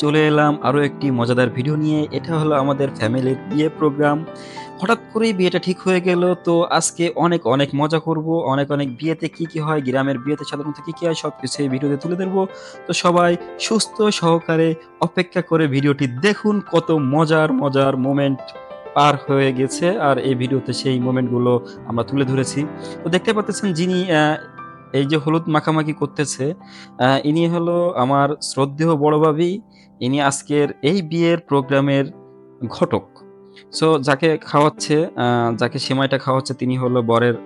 চলে এলাম আরো একটি মজাদার ভিডিও নিয়ে। এটা হলো আমাদের ফ্যামিলির বিয়ে প্রোগ্রাম। হঠাৎ করেই বিয়েটা ঠিক হয়ে গেল। তো আজকে অনেক, অনেক মজা করব। অনেক, অনেক বিয়েতে কি হয়, গ্রামের বিয়েতে সাধারণত কি হয় সবকিছু এই ভিডিওতে তুলে ধরব। তো সবাই সুস্থ সহকারে অপেক্ষা করে ভিডিওটি দেখুন। কত মজার, মজার মোমেন্ট পার হয়ে গেছে। আর এই ভিডিওতে সেই মোমেন্ট গুলো আমরা তুলে ধরেছি। তো দেখতে পাচ্ছেন যিনি এই যে হলুদ মাখামাখি করতেছে, ইনি হলো আমার শ্রদ্ধেয় বড় ভাবি। ইনি আজকের এই বিয়ের প্রোগ্রামের ঘটক। সো যাকে খাওয়াচ্ছে, যাকে সেমাইটা খাওয়াচ্ছে তিনি হলো বরের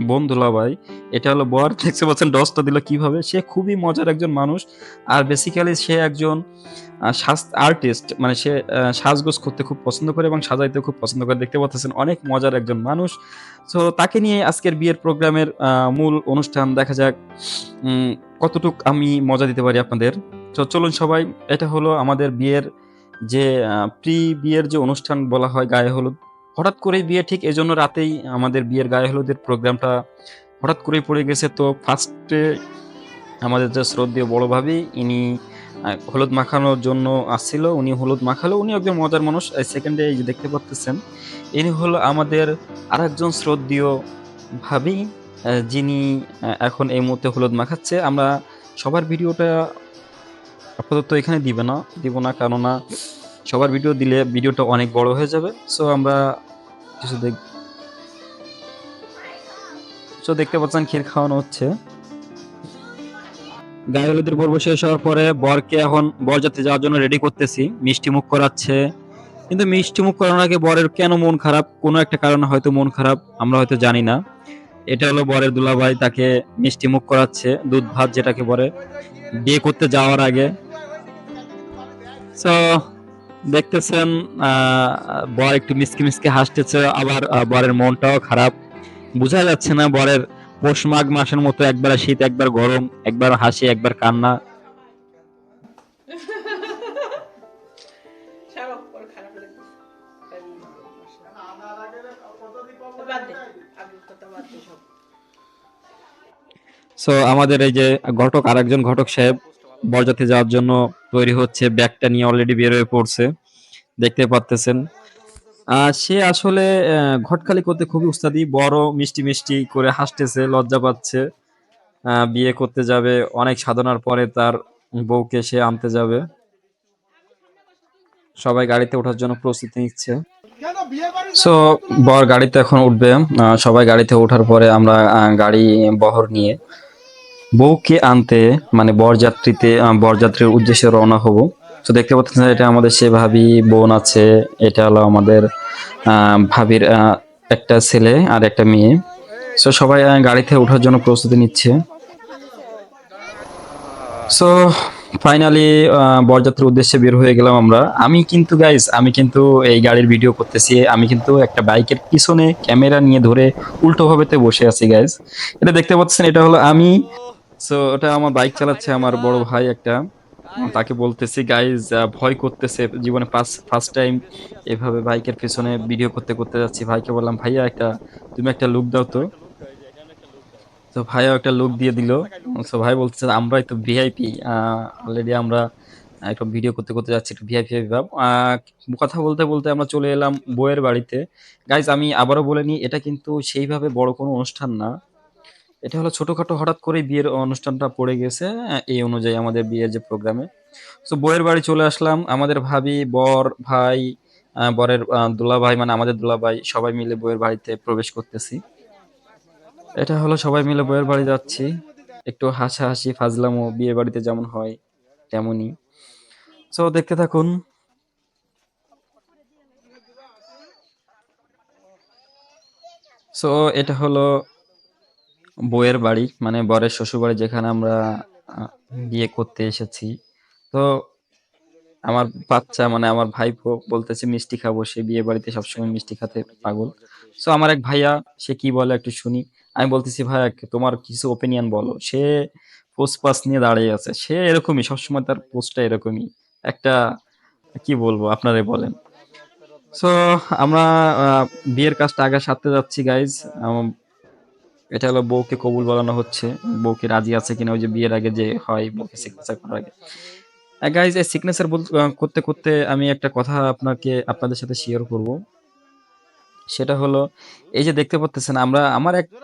বোন দুলাভাই। এটা হলো বর। দেখতে পাচ্ছেন ডসটা দিল কিভাবে। সে খুবই মজার একজন মানুষ। আর বেসিক্যালি সে একজন আর্টিস্ট। মানে সে সাজগোজ করতে খুব পছন্দ করে এবং সাজাইতে খুব পছন্দ করে। দেখতে পাচ্ছেন অনেক মজার একজন মানুষ। সো তাকে নিয়ে আজকের বিয়ের প্রোগ্রামের মূল অনুষ্ঠান দেখা যাক কতটুক আমি মজা দিতে পারি আপনাদের। তো চলুন সবাই। এটা হলো আমাদের বিয়ের যে প্রি বিয়ের যে অনুষ্ঠান বলা হয় গায়ে হলুদ। হঠাৎ করেই বিয়ে ঠিক এজন্য রাতেই আমাদের বিয়ের গায়ে হলুদের প্রোগ্রামটা হঠাৎ করেই পড়ে গেছে। তো ফার্স্টে আমাদের যে শ্রদ্ধেয় বড় ভাবি ইনি হলুদ মাখানোর জন্য আসছিল। উনি হলুদ মাখালো। উনি একজন মজার মানুষ। সেকেন্ডে এই যে দেখতে পারতেছেন ইনি হলো আমাদের আরেকজন শ্রদ্ধেয় ভাবি, যিনি এখন এই মুহূর্তে হলুদ মাখাচ্ছে। আমরা সবার ভিডিওটা আপাতত এখানে দিব না, কেননা সবার ভিডিও দিলে ভিডিওটা অনেক বড় হয়ে যাবে। সো আমরা কিছু দেখতে পাচ্ছেন ক্ষীর খাওয়ানো হচ্ছে। গায়ে হলুদের পর্ব শেষ হওয়ার পরে বরকে এখন বরযাত্রী যাওয়ার জন্য রেডি করতেছি। মিষ্টি মুখ করাচ্ছে। কিন্তু মিষ্টি মুখ করানোর আগে বরের কেন মন খারাপ, কোনো একটা কারণে হয়তো মন খারাপ, আমরা হয়তো জানি না। এটা হলো বরের দুলাভাই, তাকে মিষ্টি মুখ করাচ্ছে, দুধ ভাত যেটাকে বলে, বিয়ে করতে যাওয়ার আগে। সো দেখতেছেন বর একটু মিসকে মিসকে হাসতেছে, আবার বরের মনটাও খারাপ। বোঝা যাচ্ছে না বরের পৌষ মাঘ মাসের মতো একবার শীত একবার গরম, একবার হাসি একবার কান্না। সো আমাদের এই যে ঘটক, আরেকজন ঘটক সাহেব বরযাত্রী যাওয়ার জন্য তৈরি হচ্ছে, ব্যাগটা নিয়ে অলরেডি বের হয়ে পড়ছে। দেখতে পাচ্তেছেন সে আসলে ঘটকালি করতে খুবই উস্তাদি। বড় মিষ্টি মিষ্টি করে হাসতেছে, লজ্জা পাচ্ছে। বিয়ে করতে যাবে, অনেক সাধনার পরে তার বউকে সে আনতে যাবে। সবাই গাড়িতে ওঠার জন্য প্রস্তুতি নিচ্ছে। সো বর গাড়িতে এখন উঠবে। সবাই গাড়িতে ওঠার পরে আমরা গাড়ি বহর নিয়ে বউকে আনতে, মানে বরযাত্রীর উদ্দেশ্যে রওনা হব। তো দেখতে পাচ্ছেন এটা আমাদের সে ভাবি বোন আছে। এটা হলো আমাদের ভাবির একটা ছেলে আর একটা মেয়ে। সো সবাই গাড়িতে ওঠার জন্য প্রস্তুতি নিচ্ছে। সো ফাইনালি বরযাত্রীর উদ্দেশ্যে বের হয়ে গেলাম আমরা। আমি কিন্তু এই গাড়ির ভিডিও করতেছি। আমি কিন্তু একটা বাইকের পিছনে ক্যামেরা নিয়ে ধরে উল্টো ভাবেতে বসে আছি গাইজ। এটা দেখতে পাচ্ছেন, এটা হলো আমি। সো ওটা আমার বাইক চালাচ্ছে আমার বড় ভাই একটা। তাকে বলতেছি গাইজ, ভয় করতেছে জীবনে, ফার্স্ট টাইম এভাবে বাইকের পিছনে ভিডিও করতে করতে যাচ্ছি। ভাইকে বললাম ভাইয়া তুমি একটা লুক দাও তো। তো ভাইও একটা লুক দিয়ে দিল। সো ভাই বলতেছে আমরাই তো ভিআইপি, অলরেডি আমরা একটা ভিডিও করতে করতে যাচ্ছি একটু ভিআইপি ভাব। কথা বলতে বলতে আমরা চলে এলাম বউয়ের বাড়িতে। গাইজ আমি আবারও বলে নিই, এটা কিন্তু সেইভাবে বড় কোনো অনুষ্ঠান না। এটা হলো ছোটখাটো, হঠাৎ করে বিয়ের অনুষ্ঠানটা পড়ে গেছে এই অনুযায়ী আমাদের বিয়ের যে প্রোগ্রামে। তো বউয়ের বাড়ি চলে আসলাম। আমাদের ভাবি, বর, ভাই, বরের দুলাভাই, মানে আমাদের দুলাভাই, সবাই মিলে বউয়ের বাড়িতে প্রবেশ করতেছি। এটা হলো সবাই মিলে বউয়ের বাড়ি যাচ্ছি। একটু হাসাহাসি ফাজলামো বিয়ে বাড়িতে যেমন হয় তেমনই। সো দেখতে থাকুন। সো এটা হলো বউয়ের বাড়ি, মানে বরের শ্বশুর বাড়ি, যেখানে আমরা আহ, বিয়ে করতে এসেছি। তো আমার বাচ্চা, মানে আমার ভাইপো বলতেছে মিষ্টি খাবো। সে বিয়ে বাড়িতে সবসময় মিষ্টি খেতে পাগল। সো আমার এক ভাইয়া, সে কি বলে একটু শুনি। আমি বলতেছি ভাইয়া তোমার কিছু ওপিনিয়ন বলো। সে পোস্ট পাস নিয়ে দাঁড়িয়ে আছে। সে এরকমই সবসময়, তার পোস্টটা এরকমই একটা, কি বলবো আপনারাই বলেন। সো আমরা আহ, বিয়ের কাজটা আগে সারতে যাচ্ছি গাইজ। এটা হলো বউকে কবুল বলানো হচ্ছে। বউকে রাজি আছে কিনা, ওই যে বিয়ের আগে যে হয় বউকে সিগনেচার করার আগে। গাইজ এই সিগনেচার করতে, করতে আমি একটা কথা আপনাদের সাথে শেয়ার করব। সেটা হলো এই যে দেখতে পারতেছেন আমরা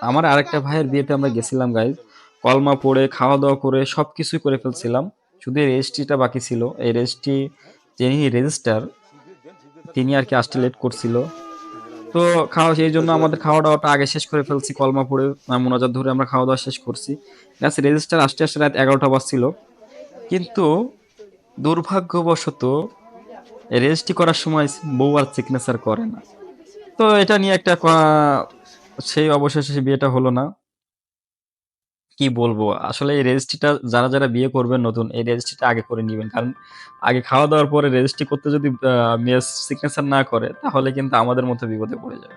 আমার আরেকটা ভাইয়ের বিয়েতে আমরা গেছিলাম গাইজ। কলমা পড়ে, খাওয়া-দাওয়া করে সবকিছুই করে ফেলছিলাম। শুধু এই রেজিস্ট্রিটা বাকি ছিল। এই রেজিস্ট্রি যিনি রেজিস্ট্রার তিনি আরকি আসতে লেট করছিল। তো সেইজন্য আমাদের খাওয়া-দাওয়াটা আগে শেষ করে ফেলছি। কলমা পড়ে মোনাজাত ধরে আমরা খাওয়া-দাওয়া শেষ করছি। জাস্ট রেজিস্টার আসতে, আসতে রাত ১১টা বাজছিল। কিন্তু দুর্ভাগ্যবশত রেজিস্ট্রি করার সময় বউ আর সিগনেচার করে না। তো এটা নিয়ে একটা সেই অবশেষে সেই বিয়েটা হলো না। কি বলবো? আসলে এই রেজিস্ট্রিটা যারা বিয়ে করবেন নতুন, এই রেজিস্ট্রিটা আগে করে নিবেন। কারণ আগে খাওয়া-দাওয়ার পরে রেজিস্ট্রি করতে যদি মেয়ে সিগনেচার না করে, তাহলে কিন্তু আমাদের মতো বিপদে পড়ে যাবে।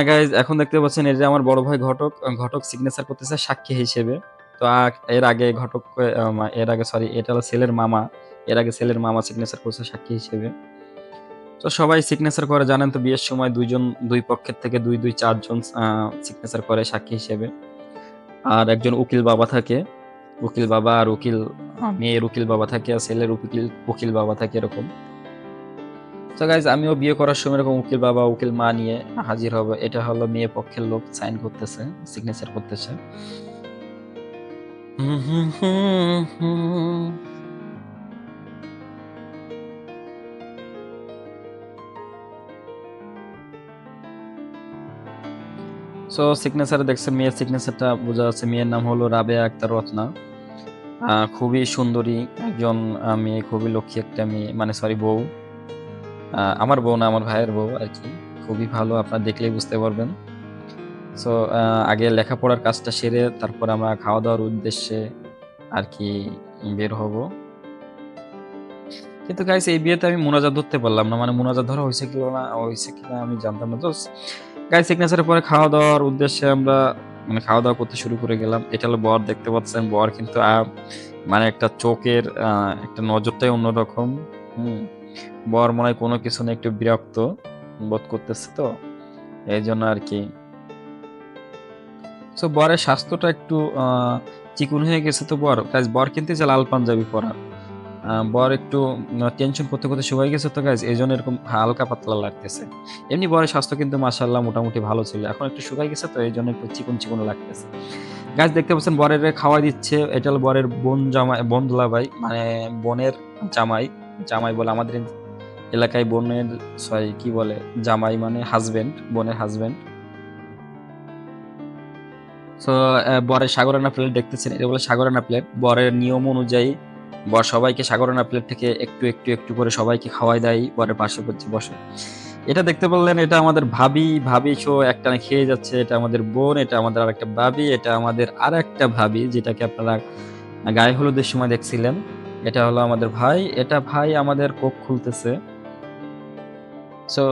গাইজ এখন দেখতে পাচ্ছেন এই যে আমার বড় ভাই ঘটক, ঘটক সিগনেচার করতেছে সাক্ষী হিসেবে। তো এর আগে ঘটক এর আগে সরি এটা হলো ছেলের মামা। এর আগে ছেলের মামা সিগনেচার করছে সাক্ষী হিসেবে। তো সবাই সিগনেচার করে জানেন তো বিয়ের সময় ২ পক্ষের থেকে ২, ৪ জন সিগনেচার করে সাক্ষী হিসেবে। আর একজন উকিল বাবা থাকে। উকিল বাবা আর মেয়ের উকিল বাবা থাকে আর ছেলের উকিল বাবা থাকে এরকম। তো গাইজ আমিও বিয়ে করার সময় এরকম উকিল বাবা, উকিল মা নিয়ে হাজির হব। এটা হলো মেয়ে পক্ষের লোক সাইন করতেছে, সিগনেচার করতেছে। হুম, হুম, হুম, হুম। সো সিগনেচারে দেখছেন মেয়ের সিগনেচারটা বোঝা যাচ্ছে মেয়ের নাম হলো রাবেয়া আক্তার রত্না। খুবই সুন্দরী একজন মেয়ে, খুবই লক্ষ্মী একটা মেয়ে, মানে সরি বউ। আমার বউ না, আমার ভাইয়ের বউ আরকি। খুবই ভালো, আপনারা দেখলেই বুঝতে পারবেন। সো আগে লেখাপড়ার কাজটা সেরে তারপর আমরা খাওয়া-দাওয়ার উদ্দেশ্যে আরকি বের হব। কিন্তু গাইস এই বিয়েতে আমি মোনাজাত ধরতে পারলাম না। মানে মোনাজাত ধরা হইছে কিনা আমি জানতাম না। তো গাইস সিগনেচারের পরে খাওয়া-দাওয়ার উদ্দেশ্যে আমরা মানে খাওয়া-দাওয়া করতে শুরু করে গেলাম। এটা হলো বর, দেখতে পাচ্ছেন। বর কিন্তু মানে একটা চোখের একটা নজরটাই অন্যরকম। হুম? বর মনে হয় কোনো কিছু নিয়ে একটু বিরক্ত বোধ করতেছে তো। এইজন্য আরকি। সো বরের স্বাস্থ্যটা একটু চিকন হয়ে গেছে তো গাইস বর কিন্তু এই যে লাল পাঞ্জাবি পরা। বর একটু টেনশন করতে, করতে শুকায় গেছে তো গাইস এজন্য এরকম হালকা পাতলা লাগতেছে। এমনি বরের স্বাস্থ্য কিন্তু মাশাআল্লাহ মোটামুটি ভালো ছিল। এখন একটু শুকায় গেছে তো এইজন্য একটু চিকন, চিকন লাগতেছে। গাইস দেখতে পাচ্ছেন বরেরে খাওয়াই দিচ্ছে। এটা হলো বরের বোন দুলাভাই মানে বোনের জামাই। জামাই বলে আমাদের এলাকায় বোনের সরি কি বলে? জামাই মানে হাসব্যান্ড, বোনের হাসব্যান্ড। সো বরের সাগরানা প্লেট দেখতেছেন, এটা বলে সাগরানা প্লেট। বরের নিয়ম অনুযায়ী বর সবাইকে সাগরানা প্লেট থেকে একটু করে সবাইকে খাওয়ায় দেয় বরের পাশে বসে। এটা দেখতে পারলেন এটা আমাদের ভাবি শো একটানে খেয়ে যাচ্ছে। এটা আমাদের বোন, এটা আমাদের আরেকটা ভাবি, এটা আমাদের আরেকটা ভাবি যেটাকে আপনারা গায়ে হলুদের সময় দেখছিলেন। এটা হলো আমাদের ভাই। এটা ভাই আমাদের কোক খুলতেছে। সো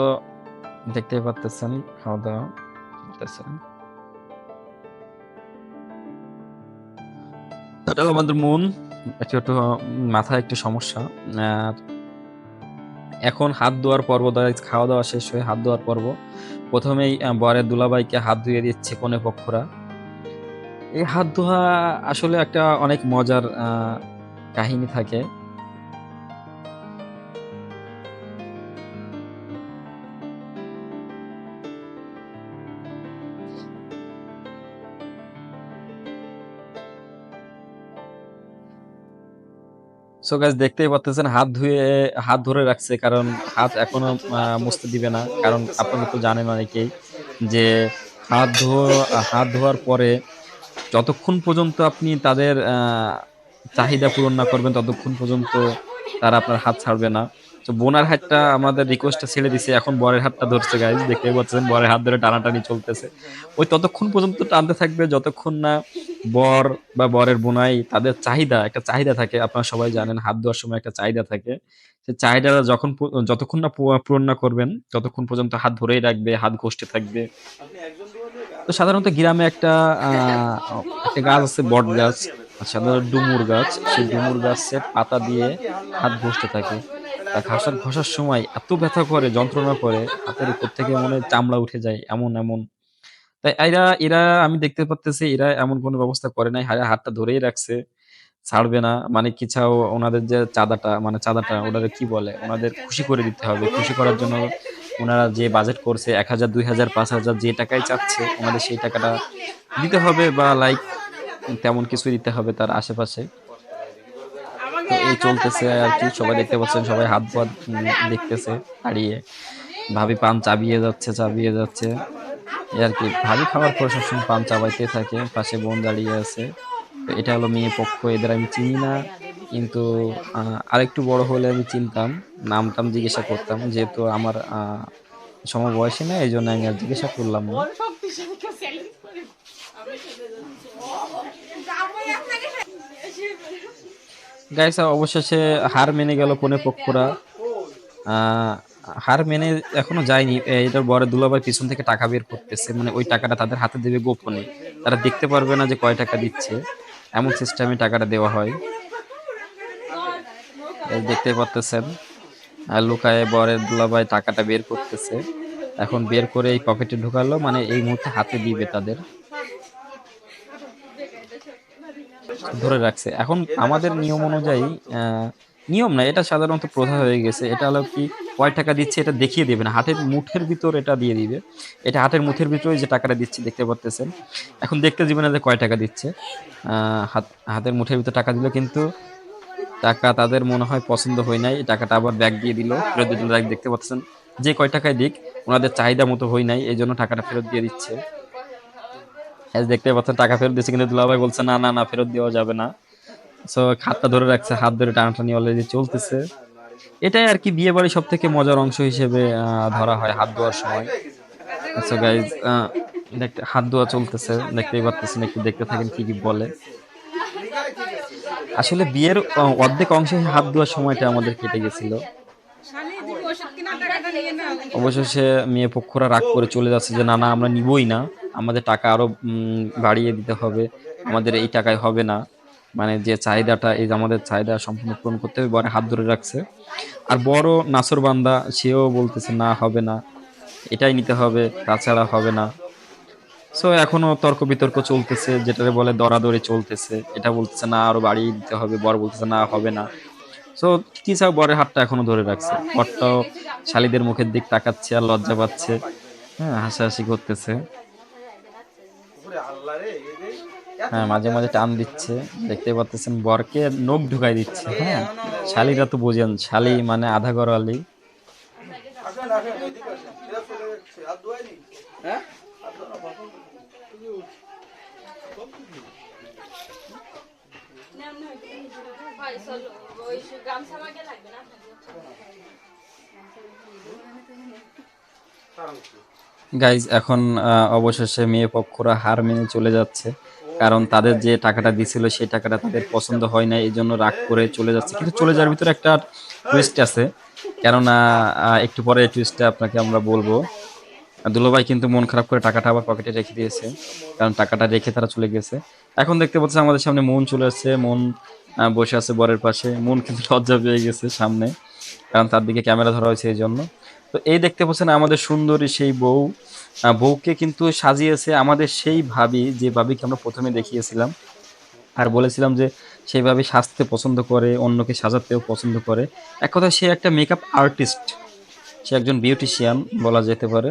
দেখতেই পারতেছেন খাওয়া-দাওয়া চলতেছে। এটা হলো আমাদের মন। একটু মাথায় একটু সমস্যা। আর এখন হাত ধোয়ার পর্ব খাওয়া-দাওয়া শেষ হয়ে হাত ধোয়ার পর্ব। ১ম এই বরের দুলাভাইকে হাত ধুইয়ে দিচ্ছে কনেপক্ষরা। এই হাত ধোয়া আসলে একটা অনেক মজার কাহিনী থাকে। সো গাইস দেখতেই পারতেছেন হাত ধরে রাখছে কারণ হাত এখনো মুছতে দিবে না। কারণ আপনারা তো জানেন অনেকেই যে হাত ধোয়ার পরে যতক্ষণ পর্যন্ত আপনি তাদের চাহিদা পূরণ না করবেন, ততক্ষণ পর্যন্ত তারা আপনার হাত ছাড়বে না। তো বোনার হাতটা আমাদের রিকোয়েস্টটা ছেড়ে দিছে। এখন বরের হাতটা ধরছে গাইস। দেখতেই পাচ্ছেন বরের হাত ধরে টানাটানি চলতেছে। ওই ততক্ষণ পর্যন্ত টানতে থাকবে যতক্ষণ না বর বা বরের বোনাই তাদের একটা চাহিদা থাকে। আপনারা সবাই জানেন হাত ধোয়ার সময় একটা চাহিদা থাকে। সেই চাহিদাটা যতক্ষণ না পূরণ না করবেন, ততক্ষণ পর্যন্ত হাত ধরেই রাখবে, হাত ঘষতে থাকবে। তো সাধারণত গ্রামে আ একটা গাছ আছে বটগাছ। সাধারণত ডুমুর গাছ। সেই ডুমুর গাছের পাতা দিয়ে হাত ঘষতে থাকে। ঘষার সময় এত ব্যথা করে, যন্ত্রণা করে, হাতের উপর থেকে মনে হয় চামড়া উঠে যায়। এমন। তাই এরা আমি দেখতে পারতেছি এরা এমন কোনো ব্যবস্থা করে নাই। হাতটা ধরেই রাখছে। ছাড়বে না। মানে চাও ওনাদের যে চাঁদাটা মানে চাঁদাটা ওনাদের কি বলে? ওনাদের খুশি করে দিতে হবে। খুশি করার জন্য উনারা যে বাজেট করছে ১,০০০, ২,০০০, ৫,০০০ যে টাকাই চাচ্ছে উনাদের সেই টাকাটা দিতে হবে বা লাইক তেমন কিছু দিতে হবে তার আশেপাশে। তো এই চলতেছে আরকি। সবাই দেখতে পাচ্ছেন সবাই হাত-পাত দেখতেছে দাঁড়িয়ে। ভাবি পান চাবিয়ে যাচ্ছে, চাবিয়ে যাচ্ছে। এই আরকি। ভাবি খাওয়ার পরে সবসময় পান চাবাইতে থাকে। পাশে বোন দাঁড়িয়ে আছে। তো এটা হলো মেয়ে পক্ষ। এদের আমি চিনি না। কিন্তু আ আরেকটু বড় হলে আমি চিনতাম। নাম-টাম জিজ্ঞাসা করতাম। যেহেতু আমার সমবয়সী না এজন্য আমি আর জিজ্ঞাসা করলাম না। গাইস অবশেষে হার মেনে গেল কনে পক্ষরা। আ হার মেনে এখনো যায়নি। এটার বরের দুলাভাই পিছন থেকে টাকা বের করতেছে। মানে ওই টাকাটা তাদের হাতে দেবে গোপনে। তারা দেখতে পারবে না যে কয় টাকা দিচ্ছে। এমন সিস্টেমে টাকাটা দেওয়া হয়। এই দেখতেই পারতেছেন। লুকায়ে বরের দুলাভাই টাকাটা বের করতেছে। এখন বের করে এই পকেটে ঢুকালো মানে এই মুহূর্তে হাতে দিবে তাদের। ধরে রাখছে। এখন আমাদের নিয়ম অনুযায়ী আ নিয়ম না এটা সাধারণত প্রথা হয়ে গেছে। এটা হলো কি কয় টাকা দিচ্ছে এটা দেখিয়ে দিবে না। হাতের মুঠের ভিতর এটা দিয়ে দিবে। এটা হাতের মুঠের ভিতরে যে টাকাটা দিচ্ছি দেখতে পারতেছেন। এখন দেখতে দিবে না যে কয় টাকা দিচ্ছে। আ হাতের মুঠের ভিতর টাকা দিল কিন্তু টাকা তাদের মনে হয় পছন্দ হয় নাই। টাকাটা আবার ব্যাক দিয়ে দিল। ফেরত দিয়ে দিল। দেখতে পাচ্ছেন যে কয় টাকায় দিক উনাদের চাহিদা মতো হয় নাই। এজন্য টাকাটা ফেরত দিয়ে দিচ্ছে। দেখতে পাচ্ছেন টাকা ফেরত দিচ্ছে কিন্তু দুলাভাই বলছে না, না, না ফেরত দেওয়া যাবে না। সো হাতটা ধরে রাখছে। হাত ধরে টানাটানি অলরেডি চলতেছে। এটাই আরকি বিয়েবাড়ির সবথেকে মজার অংশ হিসেবে ধরা হয় হাত ধোয়ার সময়। সো গাইস দেখতে হাত ধোয়া চলতেছে। দেখতেই পারতেছেন একটু দেখতে থাকেন কি বলে। আসলে বিয়ের অর্ধেক অংশে হাত ধোয়ার সময়টা আমাদের কেটে গেছিল। অবশেষে মেয়ে পক্ষরা রাগ করে চলে যাচ্ছে যে, "না, না আমরা নিবোই না। আমাদের টাকা আরো বাড়িয়ে দিতে হবে। আমাদের এই টাকায় হবে না।" মানে যে চাহিদাটা এই যে আমাদের চাহিদা সম্পূর্ণ পূরণ করতে হবে বরে হাত ধরে রাখছে। আর বড় নাছোড়বান্দা সেও বলতেছে, "না হবে না। এটাই নিতে হবে। তাছাড়া হবে না।" সো এখনো তর্ক-বিতর্ক চলতেছে যেটারে বলে দরাদরি চলতেছে। এটা বলতেছে, "না আরো বাড়িয়ে দিতে হবে।" বর বলতেছে, "না হবে না।" সো তিশা বরের হাতটা এখনো ধরে রাখছে। বরটাও শালীদের মুখের দিক তাকাচ্ছে আর লজ্জা পাচ্ছে। হ্যাঁ, হাসাহাসি করতেছে। হ্যাঁ, মাঝে, মাঝে টান দিচ্ছে। দেখতেই পারতেছেন বরকে নখ ঢুকাই দিচ্ছে। হ্যাঁ? শালীরা তো বোঝেন, শালী মানে আধা ঘরওয়ালি। গাইজ এখন অবশেষে মেয়ে পক্ষরা হার মেনে চলে যাচ্ছে। কারণ তাদের যে টাকাটা দিছিল সেই টাকাটা তাদের পছন্দ হয় নাই। এজন্য রাগ করে চলে যাচ্ছে। কিন্তু চলে যাওয়ার ভিতরে একটা টুইস্ট আছে। কেননা একটু পরে এই টুইস্টটা আপনাকে আমরা বলব। দুলাভাই কিন্তু মন খারাপ করে টাকাটা আবার পকেটে রেখে দিয়েছে। কারণ টাকাটা রেখে তারা চলে গেছে। এখন দেখতে পাচ্ছেন আমাদের সামনে মন চলে আসছে। মন বসে আছে বরের পাশে। মন কিন্তু লজ্জা পেয়ে গেছে সামনে। কারণ তার দিকে ক্যামেরা ধরা হয়েছে এজন্য। তো এই দেখতে পাচ্ছেন আমাদের সুন্দরী সেই বউ। বউকে কিন্তু সাজিয়েছে আমাদের সেই ভাবি, যে ভাবিকে আমরা ১ম এ দেখিয়েছিলাম। আর বলেছিলাম যে সেই ভাবি সাজতে পছন্দ করে, অন্যকে সাজাতেও পছন্দ করে। এক কথায় সে একটা মেকআপ আর্টিস্ট। সে একজন বিউটিশিয়ান বলা যেতে পারে।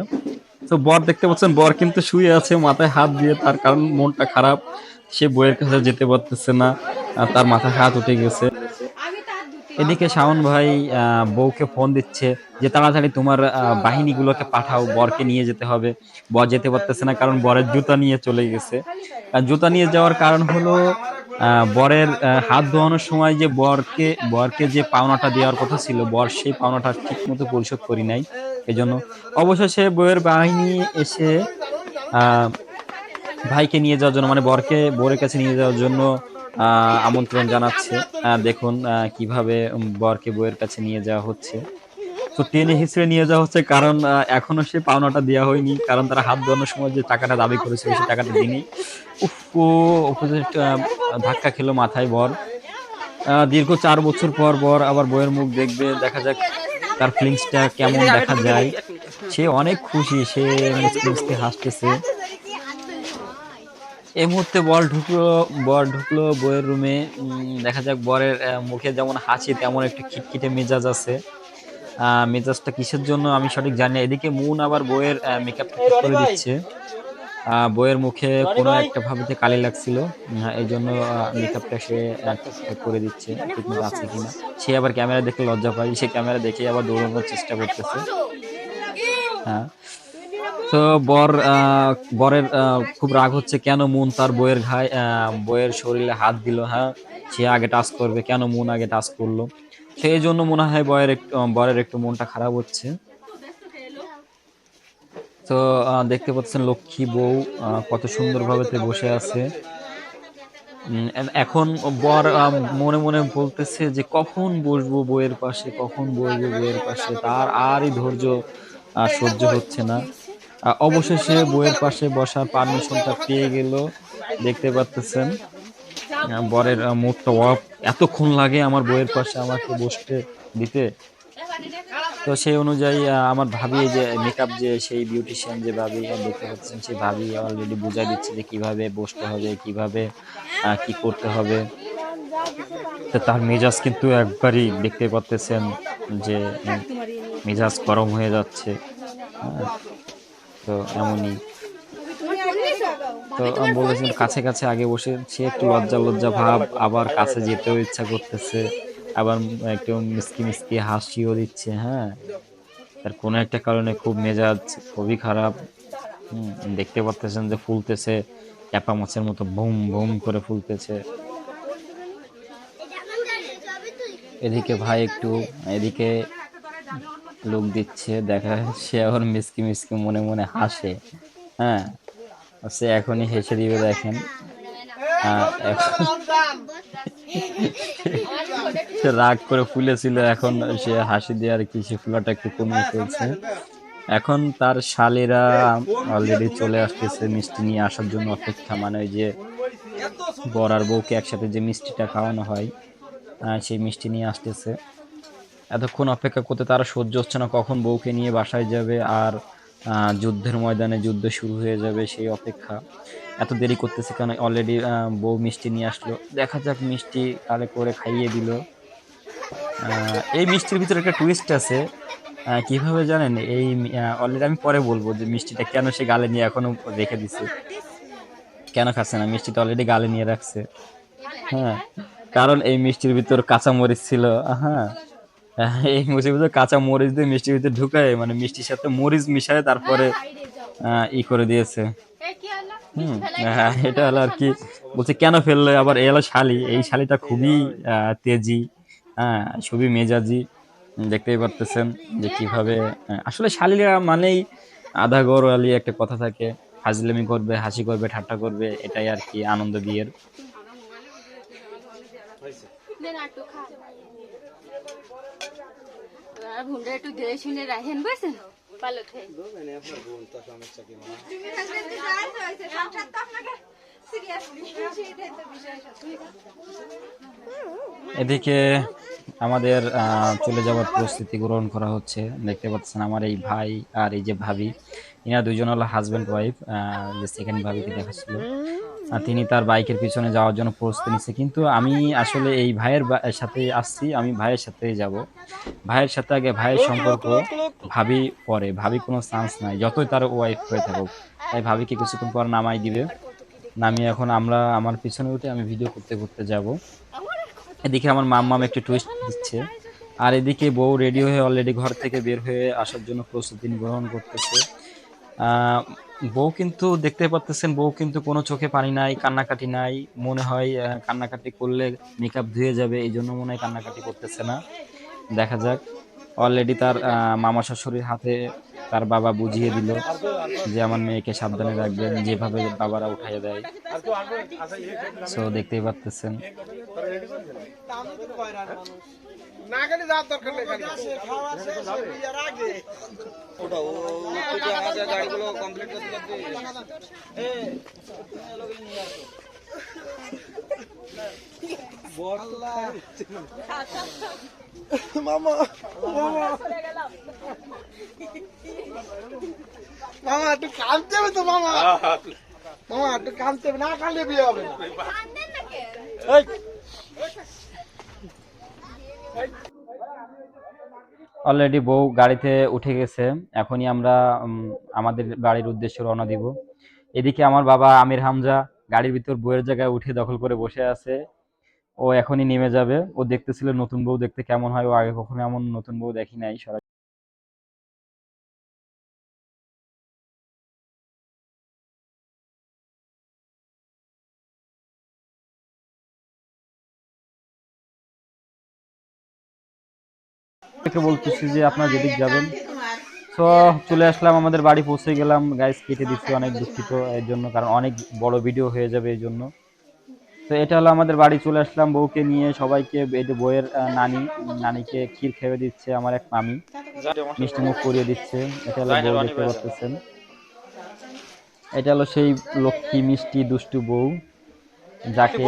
তো বর দেখতে পাচ্ছেন বর কিন্তু শুয়ে আছে মাথায় হাত দিয়ে তার কারণ মনটা খারাপ। সে বউয়ের কাছে যেতে পারতেছে না। তার মাথায় হাত উঠে গেছে। এদিকে শাওন ভাই বউকে ফোন দিচ্ছে যে, "তাড়াতাড়ি তোমার বাহিনীগুলোকে পাঠাও, বরকে নিয়ে যেতে হবে।" বর যেতে পারতেছে না কারণ বরের জুতা নিয়ে চলে গেছে। জুতা নিয়ে যাওয়ার কারণ হলো আ বরের হাত ধোয়ানোর সময় যে বরকে যে পাওনাটা দেওয়ার কথা ছিল, বর সেই পাওনাটা ঠিকমতো পরিশোধ করি নাই। এজন্য অবশেষে বউয়ের বাহিনী এসে আ ভাইকে নিয়ে যাওয়ার জন্য মানে বরের কাছে নিয়ে যাওয়ার জন্য আ আমন্ত্রণ জানাচ্ছে। দেখুন কিভাবে বরকে বউয়ের কাছে নিয়ে যাওয়া হচ্ছে। তো টেনে হিঁচড়ে নিয়ে যাওয়া হচ্ছে কারণ এখনো সে পাওনাটা দেয়া হয়নি। কারণ তারা হাত ধোয়ানোর সময় যে টাকাটা দাবি করেছিল সেই টাকাটা দেয়নি। উফফো! অপোজিট ধাক্কা খেলো মাথায় বর। দীর্ঘ ৪ বছর পর বর আবার বউয়ের মুখ দেখবে। দেখা যাক তার ফিলিংসটা কেমন দেখা যায়। সে অনেক খুশি। সে মুচকি, মুচকি হাসতেছে। এই মুহূর্তে বর ঢুকলো বইয়ের রুমে। দেখা যাক বরের মুখে যেমন হাসি তেমন একটু খিটখিটে মেজাজ আছে। মেজাজটা কিসের জন্য আমি সঠিক জানি না। এদিকে মুন আবার বইয়ের মেকআপটা ঠিক করে দিচ্ছে। বইয়ের মুখে কোনো একটা ভাবেতে কালি লাগছিল, এই জন্য মেকআপটা সে ঠিকঠাক করে দিচ্ছে, ঠিক মতো আছে কিনা। সে আবার ক্যামেরা দেখে লজ্জা পায়, সে ক্যামেরা দেখে আবার দৌড়ানোর চেষ্টা করতেছে। হ্যাঁ, তো বরের খুব রাগ হচ্ছে কেন মুন তার বইয়ের শরীরে হাত দিল। হ্যাঁ, সে আগে টাচ করবে, কেন মুন আগে টাচ করলো। সেই জন্য মনে হয় বরের একটু মনটা খারাপ হচ্ছে। তো দেখতে পাচ্ছেন লক্ষ্মী বউ কত সুন্দরভাবে বসে আছে। এখন বর মনে মনে বলতেছে যে কখন বসবো বইয়ের পাশে, কখন বসবো বইয়ের পাশে। তার আরই ধৈর্য সহ্য হচ্ছে না। অবশেষে বইয়ের পাশে বসার পারমিশনটা পেয়ে গেল। দেখতে পাচ্তেছেন বরের মুডটা অফ। এতক্ষণ লাগে আমার বইয়ের পাশে আমাকে বসতে দিতে। তো সেই অনুযায়ী আমার ভাবি, এই যে মেকআপ যে সেই বিউটিশিয়ান যে ভাবি দেখতে পাচ্ছেন, সেই ভাবি অলরেডি বুঝাই দিচ্ছে যে কিভাবে বসতে হবে, কিভাবে কি করতে হবে। তো তার মেজাজ কিন্তু একবারই দেখতে পাচ্তেছেন যে মেজাজ গরম হয়ে যাচ্ছে। হ্যাঁ, তো এমনই। তো আমি বলেছিলাম কাছে কাছে আগে বসে, সে একটু লজ্জা লজ্জা ভাব, আবার কাছে যেতেও ইচ্ছা করতেছে, আবার একটু মিসকি মিসকি হাসিও দিচ্ছে। হ্যাঁ, তার কোনো একটা কারণে খুব মেজাজ খুবই খারাপ। দেখতে পাচ্তেছেন যে ফুলতেছে, চাপা মাছের মতো বুম বুম করে ফুলতেছে। এদিকে লোক দিচ্ছে, দেখা সে আবার মিসকি মিসকি মনে মনে হাসে। হ্যাঁ, সে এখনই হেসে দিবে দেখেন। সে রাগ করে ফুলেছিল, এখন সে হাসি দিয়ে আর কি সে ফুলাটা একটু কমিয়ে ফেলছে। এখন তার শালীরা অলরেডি চলে আসতেছে মিষ্টি নিয়ে আসার জন্য অপেক্ষা, মানে ওই যে বর আর বউকে একসাথে যে মিষ্টিটা খাওয়ানো হয়, সেই মিষ্টি নিয়ে আসতেছে। এতক্ষণ অপেক্ষা করতে তারা সহ্য হচ্ছে না, কখন বউকে নিয়ে বাসায় যাবে আর যুদ্ধের ময়দানে যুদ্ধ শুরু হয়ে যাবে সেই অপেক্ষা। এত দেরি করতেছে কেন, অলরেডি বউ মিষ্টি নিয়ে আসলো। দেখা যাক মিষ্টি কালে করে খাইয়ে দিল। এই মিষ্টির ভিতরে একটা টুইস্ট আছে। কিভাবে জানেন, এই অলরেডি আমি পরে বলবো যে মিষ্টিটা কেন সে গালে নিয়ে এখনো রেখে দিছে, কেন খাচ্ছে না, মিষ্টিটা অলরেডি গালে নিয়ে রাখছে। হ্যাঁ, কারণ এই মিষ্টির ভিতর কাঁচা মরিচ ছিল। হ্যাঁ, এই মিষ্টির ভিতর কাঁচা মরিচ দিয়ে মিষ্টির ভিতরে ঢুকায়, মানে মিষ্টির সাথে মরিচ মিশায় তারপরে ই করে দিয়েছে। হ্যাঁ, এটা হলো আর কি। বলছে কেন ফেললে, আবার এ হলো শালি, এই শালিটা খুবই তেজি, হ্যাঁ, খুবই মেজাজি। দেখতেই পারতেছেন যে কিভাবে আসলে শালিরা মানেই আধা ঘরওয়ালি একটা কথা থাকে, ফাজলামি করবে, হাসি করবে, ঠাট্টা করবে, এটাই আর কি আনন্দ বিয়ের। একটু দিয়ে শুনে রাখেন বুঝছেন। এদিকে আমাদের চলে যাওয়ার প্রস্তুতি গ্রহণ করা হচ্ছে। দেখতে পাচ্ছেন আমার এই ভাই আর এই যে ভাবি, এরা দুজন হলো হাজব্যান্ড ওয়াইফ। যে সেকেন্ড ভাবিকে দেখাচ্ছিল, তিনি তার বাইকের পিছনে যাওয়ার জন্য প্রস্তুতি নিচ্ছে, কিন্তু আমি আসলে এই ভাইয়ের সাথে আসছি, আমি ভাইয়ের সাথেই যাব। ভাইয়ের সাথে আগে, ভাইয়ের সম্পর্ক, ভাবি পরে। ভাবি কোনো চান্স নাই, যতই তার ওয়াইফ হয়ে থাকুক। তাই ভাবিকে কিছুক্ষণ পর নামাই দিবে। নামিয়ে এখন আমার পিছনে উঠে আমি ভিডিও করতে করতে যাব। এদিকে আমার মাম্মাম একটু টুইস্ট দিচ্ছে, আর এদিকে বউ রেডি হয়ে অলরেডি ঘর থেকে বের হয়ে আসার জন্য প্রস্তুতি গ্রহণ করতেছে। আহ বউ কিন্তু দেখতে পাচ্তেছেন, বউ কিন্তু কোনো চোখে পানি নাই, কান্নাকাটি নাই। মনে হয় কান্নাকাটি করলে মেকআপ ধুয়ে যাবে, এই জন্য মনে হয় কান্নাকাটি করতেছে না। দেখা যাক। অলরেডি তার মামা শ্বশুরের হাতে তার বাবা বুঝিয়ে দিল যে আমার মেয়েকে সাবধানে রাখবেন, যেভাবে বাবারা উঠাইয়া দেয়। সো দেখতেই পাচ্তেছেন। মামা মামা একটু কাঁদতে হবে তো মামা। মামা একটু কানতে হবে, না কানলে বিয়ে হবে না। এই, অলরেডি বউ গাড়িতে উঠে গেছে। এখনই আমরা আমাদের বাড়ির উদ্দেশ্যে রওনা দিব। এদিকে আমার বাবা আমির হামজা গাড়ির ভিতর বউয়ের জায়গায় উঠে দখল করে বসে আছে। ও এখনই নেমে যাবে। ও দেখতেছিল নতুন বউ দেখতে কেমন হয়। ও আগে কখনো এমন নতুন বউ দেখি নাই সরাসরি। বলতেছি যে আপনারা যেদিক যাবেন। তো চলে আসলাম, আমাদের বাড়ি পৌঁছে গেলাম। গাইস কেটে দিচ্ছি, অনেক দুঃখিত এর জন্য, কারণ অনেক বড় ভিডিও হয়ে যাবে এই জন্য। তো এটা হলো আমাদের বাড়ি, চলে আসলাম বউকে নিয়ে সবাইকে। এই যে বউয়ের নানিকে ক্ষীর খেয়ে দিচ্ছে আমার এক মামি, মিষ্টি মুখ করিয়ে দিচ্ছে। এটা হলো বউ, দেখতে পাচ্ছেন। এটা হলো সেই লক্ষ্মী মিষ্টি দুষ্টু বউ, যাকে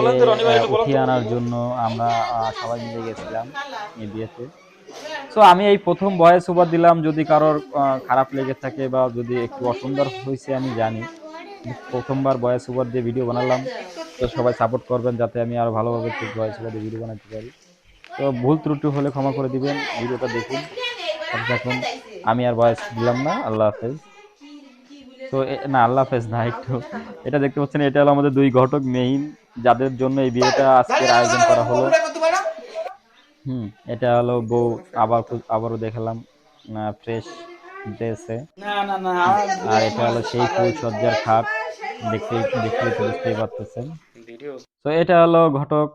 উঠিয়ে আনার জন্য আমরা সবাই মিলে গেছিলাম এই বিয়েতে। তো আমি এই প্রথম ভয়েস ওভার দিলাম, যদি কারোর খারাপ লেগে থাকে বা যদি একটু অসুন্দর হয়েছে আমি জানি, প্রথমবার ভয়েস ওভার দিয়ে ভিডিও বানালাম। তো সবাই সাপোর্ট করবেন যাতে আমি আরো ভালোভাবে একটু ভয়েস ওভার দিয়ে ভিডিও বানাতে পারি। তো ভুল ত্রুটি হলে ক্ষমা করে দিবেন। ভিডিওটা দেখুন, এখন আমি আর ভয়েস দিলাম না। আল্লাহ হাফেজ। তো না, আল্লাহ হাফেজ না, একটু এটা দেখতে পাচ্ছেন, এটা হলো আমাদের দুই ঘটক মেইন, যাদের জন্য এই বিয়েটা আজকের আয়োজন করা হলো। এটা হলো বউ। আবারও দেখালাম ফ্রেশ ড্রেসে। আর এটা হলো সেই ফুল সজ্জার খাট, দেখলেই তো বুঝতেই পারতেছেন। তো এটা হলো ঘটক,